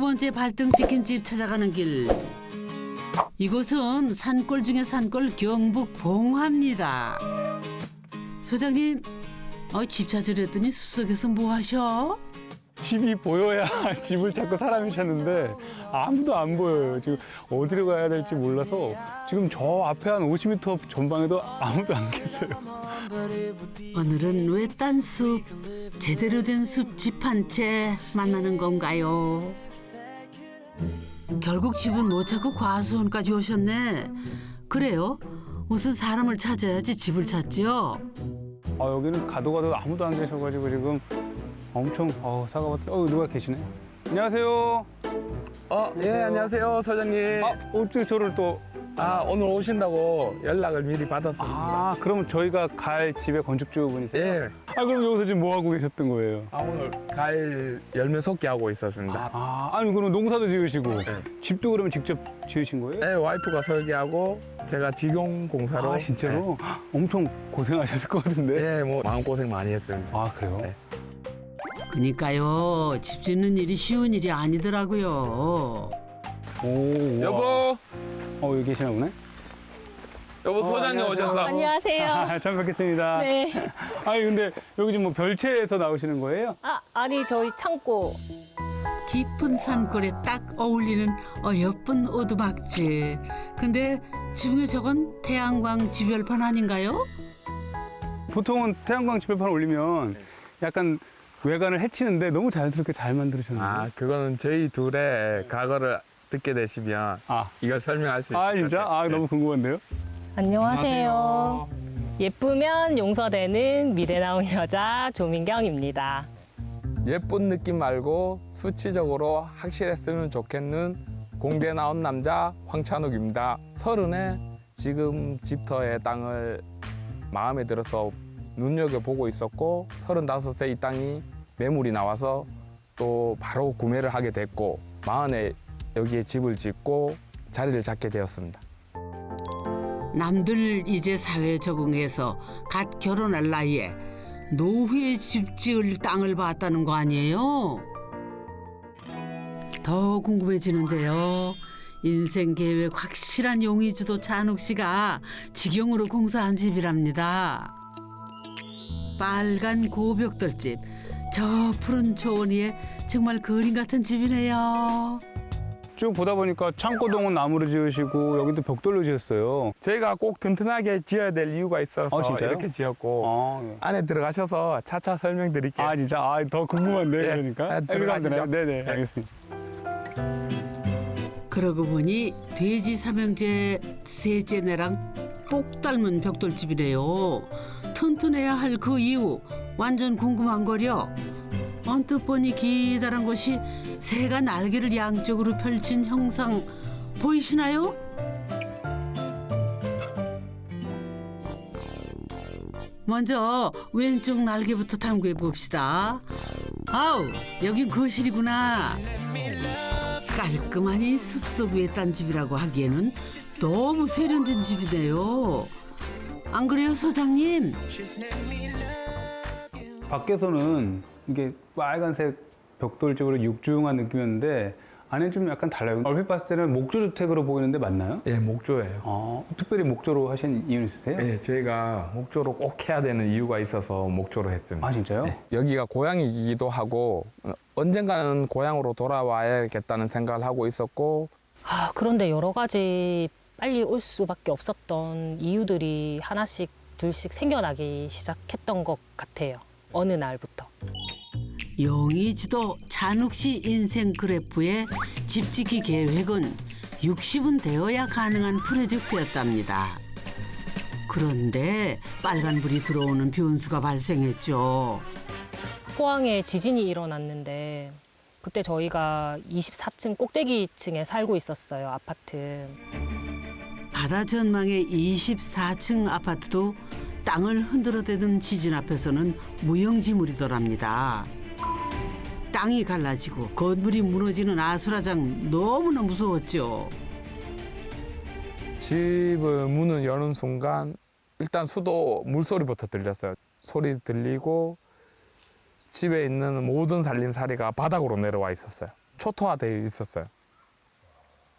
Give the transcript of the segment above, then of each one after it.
번째 발등 찍힌 집 찾아가는 길. 이곳은 산골 중에 산골 경북 봉화입니다. 소장님, 집 찾으랬더니 숲속에서 뭐 하셔? 집이 보여야 집을 찾고 사람이 찾는데 아무도 안 보여요. 지금 어디로 가야 될지 몰라서 지금 저 앞에 한 50m 전방에도 아무도 안 계세요. 오늘은 외딴 숲, 제대로 된 숲집 한 채 만나는 건가요? 결국 집은 못 찾고 과수원까지 오셨네. 그래요? 우선 사람을 찾아야지 집을 찾지요. 여기는 가도 아무도 안 계셔가지고 지금 엄청 사과밭에 누가 계시네. 안녕하세요. 예, 안녕하세요, 소장님. 어떻게 저를 또 오늘 오신다고 연락을 미리 받았습니다. 그러면 저희가 갈 집에 건축주분이세요? 예. 그럼 여기서 지금 뭐 하고 계셨던 거예요? 오늘 과일 열매 섭기 하고 있었습니다. 아니 그럼 농사도 지으시고 네. 집도 그러면 직접 지으신 거예요? 네, 와이프가 설계하고 제가 직용 공사로. 진짜로? 엄청 고생하셨을 것 같은데. 네, 뭐 마음고생 많이 했습니다. 그래요? 네. 그니까요, 집 짓는 일이 쉬운 일이 아니더라고요. 오, 여보, 여기 계시나 보네? 여보 소장님 안녕하세요. 오셨어. 안녕하세요. 잘 뵙겠습니다. 네. 아니 근데 여기 지금 뭐 별채에서 나오시는 거예요? 아니 저희 창고. 깊은 산골에 딱 어울리는 예쁜 오두막집. 근데 지붕에 저건 태양광 지별판 아닌가요? 보통은 태양광 지별판 올리면 약간 외관을 해치는데 너무 자연스럽게 잘 만들으셨네요. 그거는 저희 둘의 과거를 듣게 되시면 이걸 설명할 수 있을 것 같아요. 진짜? 네. 너무 궁금한데요? 안녕하세요. 예쁘면 용서되는 미래 나온 여자 조민경입니다. 예쁜 느낌 말고 수치적으로 확실했으면 좋겠는 공대 나온 남자 황찬욱입니다. 30에 지금 집터의 땅을 마음에 들어서 눈여겨보고 있었고 35세 이 땅이 매물이 나와서 또 바로 구매를 하게 됐고 40에 여기에 집을 짓고 자리를 잡게 되었습니다. 남들 이제 사회에 적응해서 갓 결혼할 나이에 노후에 집 지을 땅을 봤다는 거 아니에요? 더 궁금해지는데요. 인생 계획 확실한 용의주도 찬욱 씨가 직영으로 공사한 집이랍니다. 빨간 고벽돌집, 저 푸른 초원 위에 정말 그림 같은 집이네요. 쭉 보다 보니까 창고동은 나무로 지으시고 여기도 벽돌로 지었어요. 저희가 꼭 튼튼하게 지어야 될 이유가 있어서 진짜요? 이렇게 지었고 안에 들어가셔서 차차 설명드릴게요. 진짜? 더 궁금한데 네. 그러니까. 들어가시죠. 네네, 알겠습니다. 그러고 보니 돼지 삼형제 셋째네랑 똑 닮은 벽돌집이래요. 튼튼해야 할 그 이유 완전 궁금한 거려. 언뜻 보니 기다란 곳이 새가 날개를 양쪽으로 펼친 형상 보이시나요? 먼저 왼쪽 날개부터 탐구해 봅시다. 여긴 거실이구나. 깔끔하니 숲속 외딴 집이라고 하기에는 너무 세련된 집이네요. 안 그래요, 소장님? 밖에서는 이게 빨간색 벽돌집으로 육중한 느낌이었는데 안에 좀 약간 달라요. 얼핏 봤을 때는 목조주택으로 보이는데 맞나요? 예, 목조예요. 특별히 목조로 하신 이유 있으세요? 네, 저희가 목조로 꼭 해야 되는 이유가 있어서 목조로 했습니다. 진짜요? 네, 여기가 고향이기도 하고 언젠가는 고향으로 돌아와야겠다는 생각을 하고 있었고 그런데 여러 가지 빨리 올 수밖에 없었던 이유들이 하나씩 둘씩 생겨나기 시작했던 것 같아요. 어느 날부터. 용의주도 찬욱 씨 인생 그래프의 집짓기 계획은 60은 되어야 가능한 프로젝트였답니다. 그런데 빨간불이 들어오는 변수가 발생했죠. 포항에 지진이 일어났는데 그때 저희가 24층 꼭대기층에 살고 있었어요, 아파트. 바다 전망의 24층 아파트도 땅을 흔들어대던 지진 앞에서는 무용지물이더랍니다. 땅이 갈라지고 건물이 무너지는 아수라장 너무나 무서웠죠. 집을 문을 여는 순간 일단 수도 물소리부터 들렸어요. 소리 들리고 집에 있는 모든 살림살이가 바닥으로 내려와 있었어요. 초토화되어 있었어요.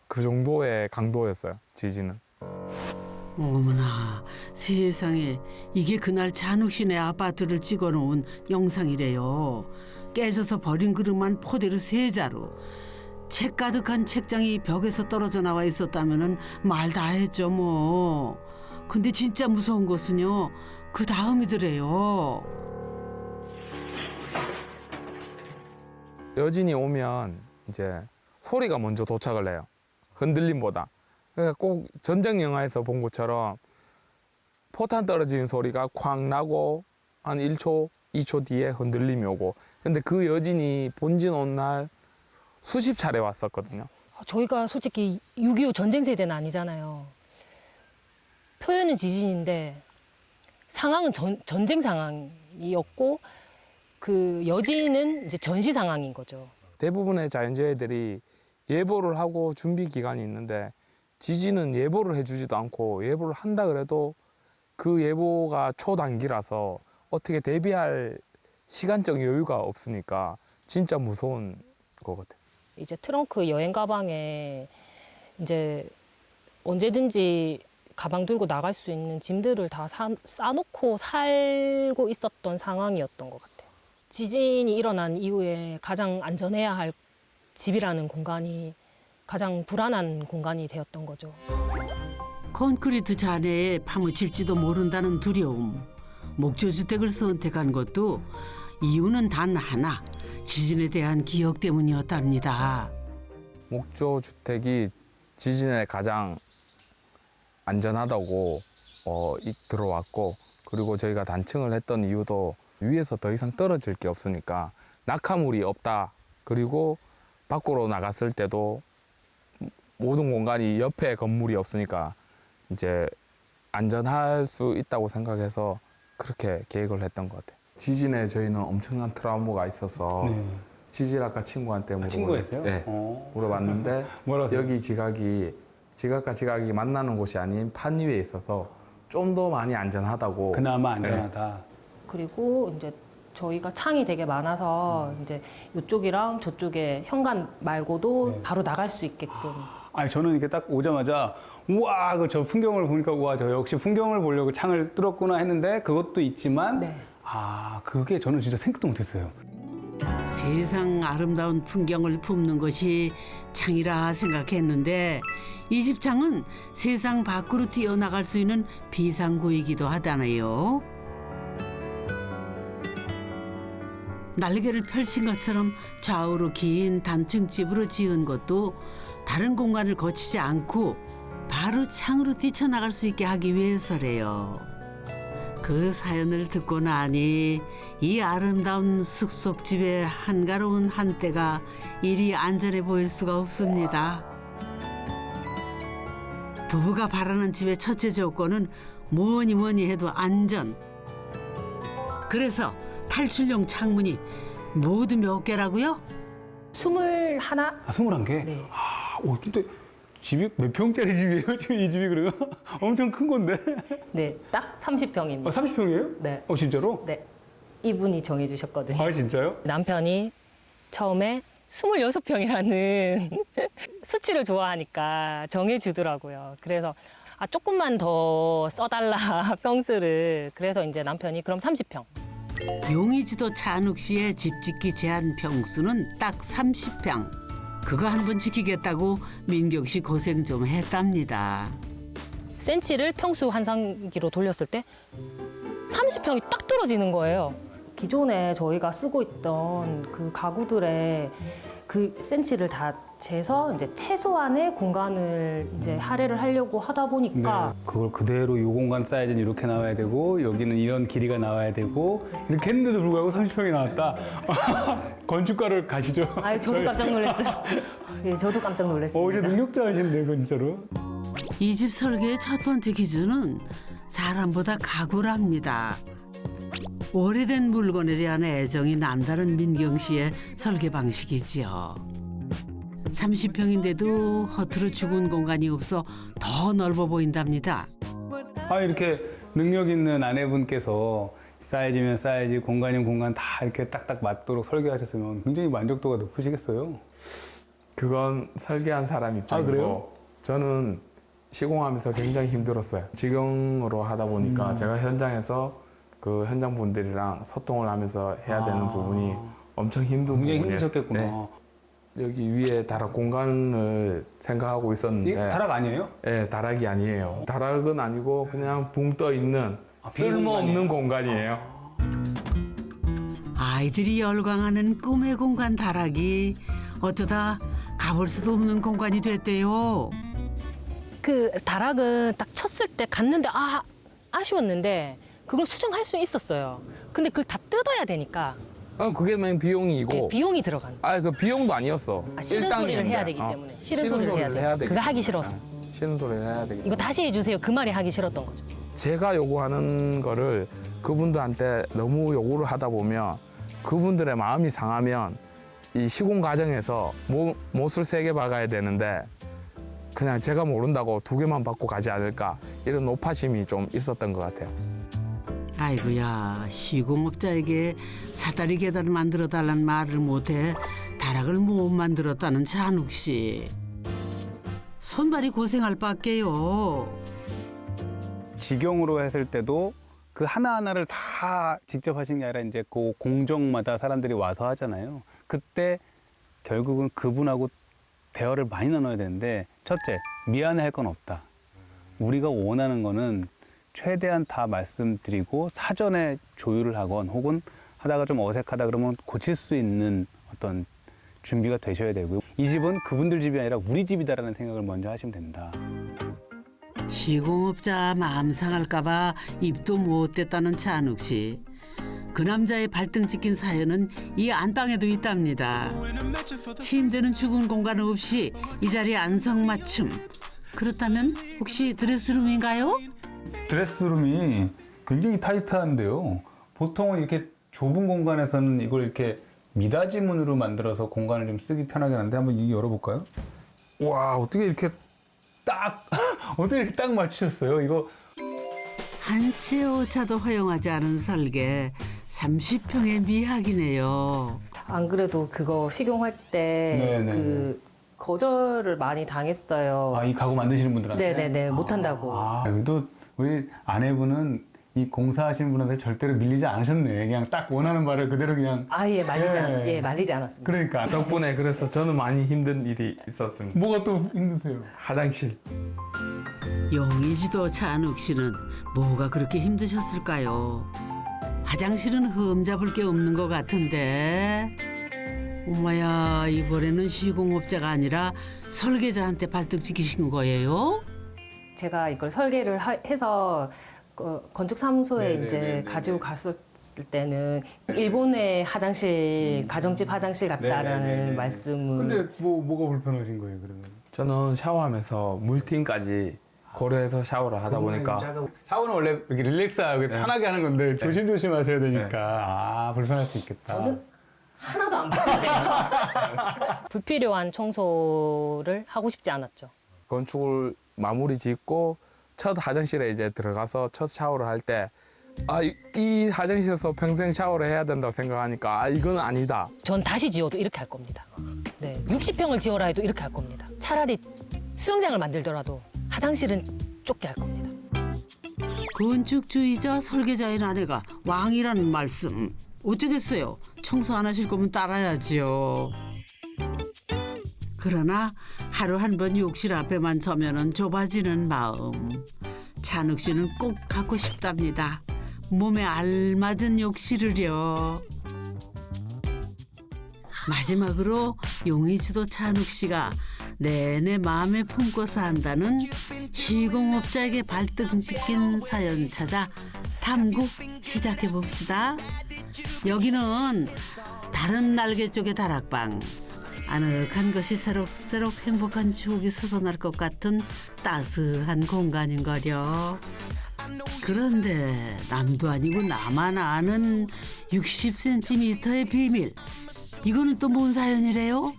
그 정도의 강도였어요, 지진은. 어머나 세상에 이게 그날 잔욱 씨네 아파트를 찍어놓은 영상이래요. 깨져서 버린 그릇만 포대로 세 자루. 책 가득한 책장이 벽에서 떨어져 나와 있었다면은 말 다 했죠 뭐. 근데 진짜 무서운 것은요 그 다음이더래요. 여진이 오면 이제 소리가 먼저 도착을 해요. 흔들림보다. 그러니까 꼭 전쟁 영화에서 본 것처럼 포탄 떨어지는 소리가 쾅 나고 한 1초, 2초 뒤에 흔들림이 오고. 근데 그 여진이 본진 온 날 수십 차례 왔었거든요. 저희가 솔직히 6.25 전쟁 세대는 아니잖아요. 표현은 지진인데 상황은 전쟁 상황이었고 그 여진은 이제 전시 상황인 거죠. 대부분의 자연재해들이 예보를 하고 준비 기간이 있는데 지진은 예보를 해주지도 않고 예보를 한다 그래도 그 예보가 초단기라서 어떻게 대비할 시간적 여유가 없으니까 진짜 무서운 것 같아요. 이제 트렁크 여행 가방에 이제 언제든지 가방 들고 나갈 수 있는 짐들을 다 싸놓고 살고 있었던 상황이었던 것 같아요. 지진이 일어난 이후에 가장 안전해야 할 집이라는 공간이 가장 불안한 공간이 되었던 거죠. 콘크리트 잔해에 파묻힐지도 모른다는 두려움. 목조주택을 선택한 것도 이유는 단 하나. 지진에 대한 기억 때문이었답니다. 목조 주택이 지진에 가장 안전하다고 들어왔고, 그리고 저희가 단층을 했던 이유도 위에서 더 이상 떨어질 게 없으니까 낙하물이 없다. 그리고 밖으로 나갔을 때도 모든 공간이 옆에 건물이 없으니까 이제 안전할 수 있다고 생각해서 그렇게 계획을 했던 것 같아요. 지진에 저희는 엄청난 트라우마가 있어서 네. 지질학과 친구한테 친구였어요? 네, 물어봤는데 뭐라고 여기 지각과 지각이 만나는 곳이 아닌 판 위에 있어서 좀 더 많이 안전하다고. 그나마 안전하다. 그리고 이제 저희가 창이 되게 많아서 이제 이쪽이랑 저쪽에 현관 말고도 네. 바로 나갈 수 있게끔. 아니 저는 이렇게 딱 오자마자 우와 그 저 풍경을 보니까 우와 저 역시 풍경을 보려고 창을 뚫었구나 했는데 그것도 있지만 네. 아 그게 저는 진짜 생각도 못했어요. 세상 아름다운 풍경을 품는 것이 창이라 생각했는데 이 집 창은 세상 밖으로 뛰어나갈 수 있는 비상구이기도 하다네요. 날개를 펼친 것처럼 좌우로 긴 단층집으로 지은 것도 다른 공간을 거치지 않고 바로 창으로 뛰쳐나갈 수 있게 하기 위해서래요. 그 사연을 듣고 나니 이 아름다운 숲속집의 한가로운 한때가 이리 안전해 보일 수가 없습니다. 부부가 바라는 집의 첫째 조건은 뭐니 해도 안전. 그래서 탈출용 창문이 모두 몇 개라고요? 21. 아 21개? 네. 근데 집이 몇 평짜리 집이에요? 지금 이 집이 그래요? 엄청 큰 건데? 네, 딱 30평입니다. 30평이에요? 네. 진짜로? 네. 이분이 정해주셨거든요. 아 진짜요? 남편이 처음에 26평이라는 수치를 좋아하니까 정해주더라고요. 그래서 조금만 더 써달라 평수를. 그래서 이제 남편이 그럼 30평. 용의지도 찬욱 씨의 집 짓기 제한 평수는 딱 30평. 그거 한 번 지키겠다고 민경 씨 고생 좀 했답니다. 센치를 평수 환산기로 돌렸을 때 30평이 딱 떨어지는 거예요. 기존에 저희가 쓰고 있던 그 가구들의 그 센치를 다 재서 이제 최소한의 공간을 이제 할애를 하려고 하다 보니까 그걸 그대로 이 공간 사이즈는 이렇게 나와야 되고 여기는 이런 길이가 나와야 되고 이렇게 했는데도 불구하고 30평이 나왔다. 건축가를 가시죠. 저도 깜짝 놀랐어요. 예, 저도 깜짝 이제 놀랐습니다. 능력자이신데 진짜로. 이 집 설계의 첫 번째 기준은 사람보다 가구랍니다. 오래된 물건에 대한 애정이 남다른 민경 씨의 설계 방식이지요. 30평인데도 허투루 죽은 공간이 없어 더 넓어 보인답니다. 이렇게 능력 있는 아내분께서 사이즈면 사이즈, 공간이면 공간 다 이렇게 딱딱 맞도록 설계하셨으면 굉장히 만족도가 높으시겠어요. 그건 설계한 사람 입장이고 그래요? 저는 시공하면서 굉장히 힘들었어요. 직영으로 하다 보니까 제가 현장에서 그 현장 분들이랑 소통을 하면서 해야 되는 부분이 엄청 힘든 굉장히 부분이에요. 힘드셨겠구나. 네. 여기 위에 다락 공간을 생각하고 있었는데 이게 다락 아니에요? 네, 다락이 아니에요. 다락은 아니고 그냥 붕 떠 있는 쓸모없는 공간이에요. 아이들이 열광하는 꿈의 공간 다락이 어쩌다 가볼 수도 없는 공간이 됐대요. 그 다락은 딱 쳤을 때 갔는데 아쉬웠는데 그걸 수정할 수 있었어요. 근데 그걸 다 뜯어야 되니까 그게 맨 비용이고 비용이 들어간. 그 비용도 아니었어. 싫은 소리를 일당이었는데. 해야 되기 때문에 싫은 싫은 소리를 해야 돼. 되기 그거 하기 때문에. 싫어서. 싫은 소리를 해야 되기 이거 때문에. 다시 해주세요. 그 말이 하기 싫었던 거죠. 제가 요구하는 거를 그분들한테 너무 요구를 하다 보면 그분들의 마음이 상하면 이 시공 과정에서 못을 3개 박아야 되는데 그냥 제가 모른다고 2개만 받고 가지 않을까 이런 노파심이 좀 있었던 것 같아요. 아이고야, 시공업자에게 사다리 계단을 만들어 달라는 말을 못해 다락을 못 만들었다는 찬욱 씨. 손발이 고생할 밖에요. 직영으로 했을 때도 그 하나하나를 다 직접 하신 게 아니라 이제 그 공정마다 사람들이 와서 하잖아요. 그때 결국은 그분하고 대화를 많이 나눠야 되는데 첫째, 미안해할 건 없다. 우리가 원하는 거는 최대한 다 말씀드리고 사전에 조율을 하건 혹은 하다가 좀 어색하다 그러면 고칠 수 있는 어떤 준비가 되셔야 되고요. 이 집은 그분들 집이 아니라 우리 집이다라는 생각을 먼저 하시면 된다. 시공업자 마음 상할까봐 입도 못 댔다는 찬욱 씨. 그 남자의 발등 찍힌 사연은 이 안방에도 있답니다. 침대는 죽은 공간 없이 이 자리에 안성맞춤. 그렇다면 혹시 드레스룸인가요? 드레스룸이 굉장히 타이트한데요. 보통은 이렇게 좁은 공간에서는 이걸 이렇게 미닫이 문으로 만들어서 공간을 좀 쓰기 편하게 하는데 한번 이거 열어볼까요? 와, 어떻게 이렇게 딱 어떻게 이렇게 딱 맞추셨어요? 이거 한 채 오차도 허용하지 않은 설계 30평의 미학이네요. 안 그래도 그거 식용할 때 네네. 그 거절을 많이 당했어요. 이 가구 만드시는 분들한테 네네네, 못한다고. 또 우리 아내분은 이 공사하시는 분한테 절대로 밀리지 않으셨네. 그냥 딱 원하는 말을 그대로 그냥 아예 말리지 않았습니다. 그러니까 덕분에 그래서 저는 많이 힘든 일이 있었습니다. 뭐가 또 힘드세요? 화장실. 용의주도 찬욱 씨는 뭐가 그렇게 힘드셨을까요? 화장실은 흠잡을 게 없는 것 같은데. 엄마야, 이번에는 시공업자가 아니라 설계자한테 발등 찍히신 거예요? 제가 이걸 설계를 해서 건축사무소에 네네네네. 이제 가지고 갔을 때는 일본의 화장실, 가정집 화장실 같다라는 네네네네. 말씀을. 근데 뭐가 불편하신 거예요, 그러면? 저는 샤워하면서 물팀까지 고려해서 샤워를 하다 보니까 샤워는 원래 이렇게 릴렉스하게 편하게 하는 건데 조심조심 하셔야 되니까 네. 불편할 수 있겠다. 저는 하나도 안 불편해요. 불필요한 청소를 하고 싶지 않았죠. 건축을 마무리 짓고 첫 화장실에 이제 들어가서 첫 샤워를 할 때 이 화장실에서 평생 샤워를 해야 된다고 생각하니까 이건 아니다. 전 다시 지어도 이렇게 할 겁니다. 네, 60평을 지어라 해도 이렇게 할 겁니다. 차라리 수영장을 만들더라도 화장실은 좁게 할 겁니다. 건축주의자 설계자인 아내가 왕이라는 말씀. 어쩌겠어요. 청소 안 하실 거면 따라야지요. 그러나 하루 한 번 욕실 앞에만 서면은 좁아지는 마음. 찬욱 씨는 꼭 갖고 싶답니다. 몸에 알맞은 욕실을요. 마지막으로 용의주도 찬욱 씨가 내내 마음에 품고 산다는 시공업자에게 발등 찍힌 사연 찾아 탐구 시작해 봅시다. 여기는 다른 날개 쪽의 다락방. 아늑한 것이 새록새록 행복한 추억이 솟아날 것 같은 따스한 공간인거려. 그런데 남도 아니고 나만 아는 60cm의 비밀. 이거는 또 뭔 사연이래요?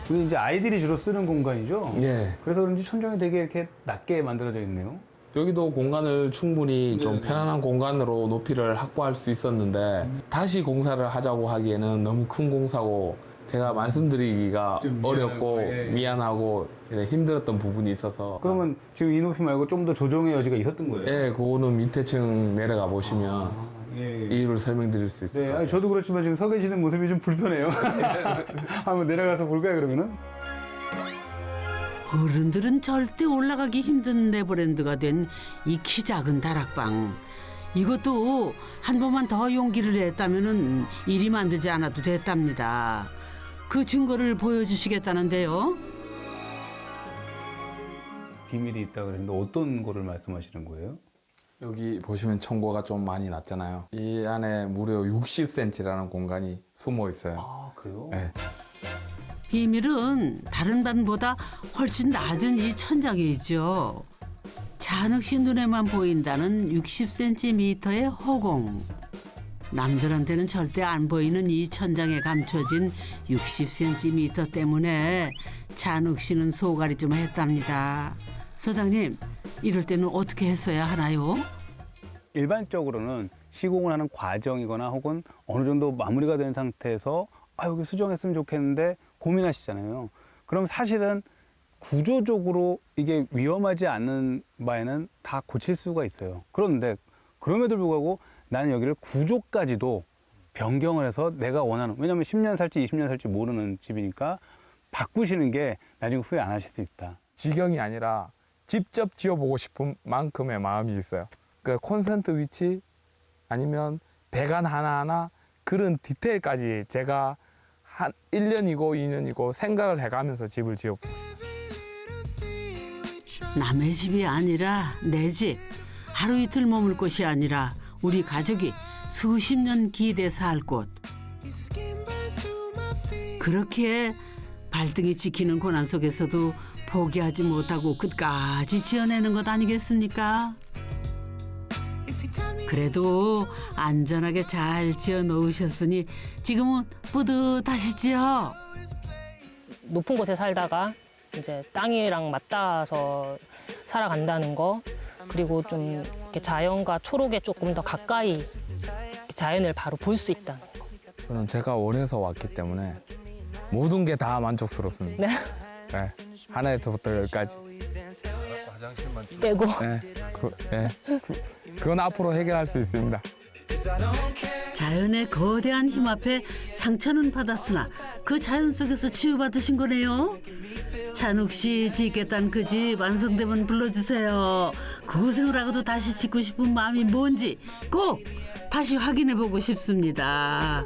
이게 이제 아이들이 주로 쓰는 공간이죠? 예. 그래서 그런지 천정이 되게 이렇게 낮게 만들어져 있네요. 여기도 공간을 충분히 좀 편안한 공간으로 높이를 확보할 수 있었는데 다시 공사를 하자고 하기에는 너무 큰 공사고 제가 말씀드리기가 좀 어렵고 미안하고, 예. 미안하고 힘들었던 부분이 있어서 그러면 지금 이 높이 말고 좀 더 조정의 여지가 있었던 거예요? 예, 그거는 밑에 층 내려가 보시면 예. 이유를 설명드릴 수 있을 네, 것 같아요. 아니, 저도 그렇지만 지금 서 계시는 모습이 좀 불편해요. 한번 내려가서 볼까요, 그러면은? 어른들은 절대 올라가기 힘든 네버랜드가 된 이 키 작은 다락방. 이것도 한 번만 더 용기를 냈다면은 이리 만들지 않아도 됐답니다. 그 증거를 보여주시겠다는데요. 비밀이 있다 그랬는데 어떤 거를 말씀하시는 거예요? 여기 보시면 청고가 좀 많이 났잖아요. 이 안에 무려 60cm라는 공간이 숨어 있어요. 아, 그래요? 네. 비밀은 다른 반보다 훨씬 낮은 이 천장에 있죠. 잔혹 씨 눈에만 보인다는 60cm의 허공. 남들한테는 절대 안 보이는 이 천장에 감춰진 60cm 때문에 잔혹 씨는 소갈이 좀 했답니다. 소장님, 이럴 때는 어떻게 했어야 하나요? 일반적으로는 시공을 하는 과정이거나 혹은 어느 정도 마무리가 된 상태에서 여기 수정했으면 좋겠는데 고민하시잖아요. 그럼 사실은 구조적으로 이게 위험하지 않는 바에는 다 고칠 수가 있어요. 그런데 그럼에도 불구하고 나는 여기를 구조까지도 변경을 해서 내가 원하는, 왜냐면 10년 살지 20년 살지 모르는 집이니까 바꾸시는 게 나중에 후회 안 하실 수 있다. 지경이 아니라 직접 지어보고 싶은 만큼의 마음이 있어요. 그 콘센트 위치 아니면 배관 하나하나 그런 디테일까지 제가 한 1년이고 2년이고 생각을 해가면서 집을 지었고 남의 집이 아니라 내 집. 하루 이틀 머물 곳이 아니라 우리 가족이 수십 년 기대 살 곳. 그렇게 발등이 찍히는 고난 속에서도 포기하지 못하고 끝까지 지어내는 것 아니겠습니까? 그래도 안전하게 잘 지어 놓으셨으니 지금은 뿌듯하시지요? 높은 곳에 살다가 이제 땅이랑 맞닿아서 살아간다는 거, 그리고 좀 이렇게 자연과 초록에 조금 더 가까이 자연을 바로 볼 수 있다는 거. 저는 제가 원해서 왔기 때문에 모든 게 다 만족스럽습니다. 네. 네. 하나부터 열까지. 빼고. 네. 그건 앞으로 해결할 수 있습니다. 자연의 거대한 힘 앞에 상처는 받았으나 그 자연 속에서 치유받으신 거네요. 찬욱 씨 짓겠다는 그 집 완성되면 불러주세요. 고생을 하고도 다시 짓고 싶은 마음이 뭔지 꼭 다시 확인해보고 싶습니다.